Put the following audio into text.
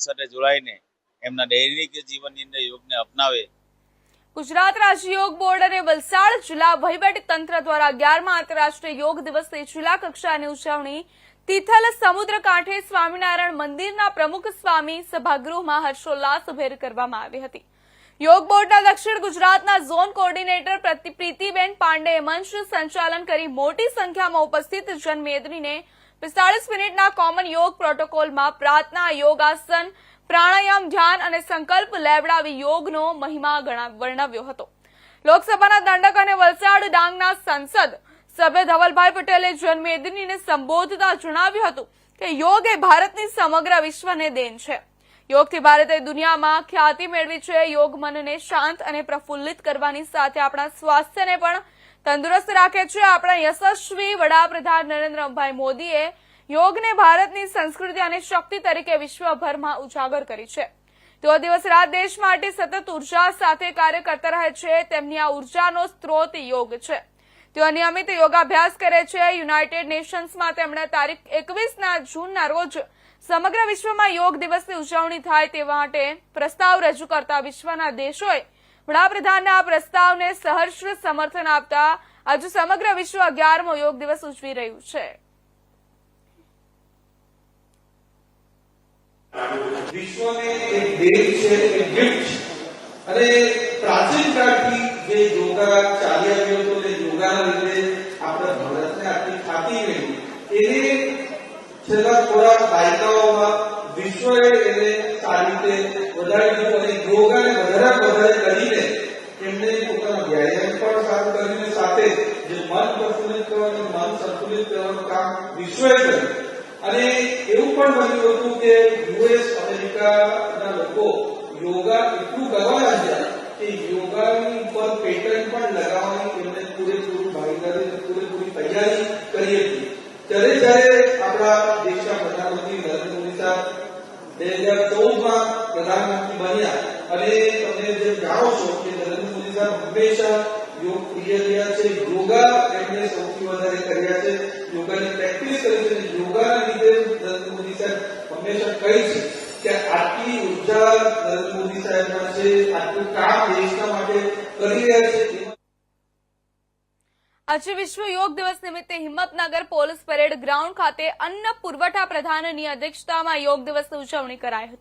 સાથે જોડાઈને એમના દૈનિક જીવનની અંદર યોગને અપનાવે। ગુજરાત રાજ્ય યોગ બોર્ડ અને વલસાડ જિલ્લા વહીવટી તંત્ર દ્વારા 11મા આંતરરાષ્ટ્રીય યોગ દિવસની જિલ્લા કક્ષાની ઉજવણી તિથલ સમુદ્ર કાંઠે સ્વામિનારાયણ મંદિરના પ્રમુખ સ્વામી સભાગૃહમાં હર્ષોલ્લાસભેર કરવામાં આવી હતી। યોગ બોર્ડના દક્ષિણ ગુજરાતના ઝોન કોર્ડિનેટર પ્રીતિબેન પાંડેએ મંચ સંચાલન કરી મોટી સંખ્યામાં ઉપસ્થિત જનમેદનીને 45 મિનિટના કોમન યોગ પ્રોટોકોલમાં પ્રાર્થના, યોગાસન, પ્રાણાયામ, ધ્યાન અને સંકલ્પ લેવડાવી યોગનો મહિમા વર્ણવ્યો હતો। લોકસભાના દંડક અને વલસાડ ડાંગના સંસદ સભ્ય ધવલભાઈ પટેલે જનમેદનીને સંબોધતા જણાવ્યું હતું કે યોગ એ ભારતની સમગ્ર વિશ્વને દેન છે। યોગથી ભારતે દુનિયામાં ખ્યાતિ મેળવી છે। યોગ મનને શાંત અને પ્રફુલ્લિત કરવાની સાથે આપણા સ્વાસ્થ્યને પણ તંદુરસ્ત રાખે છે। આપણા યશસ્વી વડાપ્રધાન નરેન્દ્રભાઈ મોદીએ યોગને ભારતની સંસ્કૃતિ અને શક્તિ તરીકે વિશ્વભરમાં ઉજાગર કરી છે। તેઓ દિવસ રાત દેશ માટે સતત ઉર્જા સાથે કાર્ય કરતા રહે છે। તેમની આ ઉર્જાનો સ્ત્રોત યોગ છે। તેઓ નિયમિત યોગાભ્યાસ કરે છે। યુનાઇટેડ નેશન્સમાં તેમણે તારીખ 21 જૂનના રોજ સમગ્ર વિશ્વમાં યોગ દિવસની ઉજવણી થાય તે માટે પ્રસ્તાવ રજૂ કરતા વિશ્વના દેશોએ વડાપ્રધાનના આ પ્રસ્તાવને સહર્ષ સમર્થન આપતા આજે સમગ્ર વિશ્વ 11મો યોગ દિવસ ઉજવી રહ્યું છે। विश्व में एक देश है, एक गिफ्ट अरे प्राचीन काल की जे योगा चाली આવ્યો તો તે યોગાના લીધે આપણા ભારતને આટલી ખ્યાતિ મળી। એને છેલ્લા થોડા દાયકાઓમાં વિશ્વએ એને સારી રીતે વધારી દીધું અને યોગાને વધારે કરીને એમને પોતાના વ્યાયામ પણ સારું કરીને સાથે જે મન પ્રફુલ્લિત કરવાનું, મન સંતુલિત કરવાનું કામ વિશ્વએ કર્યું। અને એવું પણ બન્યું હતું કે યુએસ અમેરિકાના લોકો યોગા એટલું કરવા લાગ્યા કે યોગાની ઉપર પેટન્ટ પણ લગાવવાની એમને પૂરેપૂરી ભાગીદારી, પૂરેપૂરી તૈયારી કરી હતી। જ્યારે આપણા દેશના પ્રધાનમંત્રી નરેન્દ્ર મોદી સાહેબ 2014માં પ્રધાનમંત્રી બન્યા અને તમે જે જાણો છો કે નરેન્દ્ર મોદી સાહેબ હંમેશા યોગ પ્રિય રહ્યા છે। યોગા એમને સૌથી વધારે કર્યા છે, યોગાની પ્રેક્ટિસ કરી છે। યોગાના લીધે નરેન્દ્ર મોદી સાહેબ હંમેશા કહી છે કે આટલી ઉર્જા નરેન્દ્ર મોદી સાહેબમાં છે, આટલું કામ દેશના માટે કરી રહ્યા છે। આજે વિશ્વ યોગ દિવસ નિમિત્તે હિંમતનગર પોલીસ પરેડ ગ્રાઉન્ડ ખાતે અન્ન પુરવઠા પ્રધાનની અધ્યક્ષતામાં યોગ દિવસની ઉજવણી કરાઈ હતી।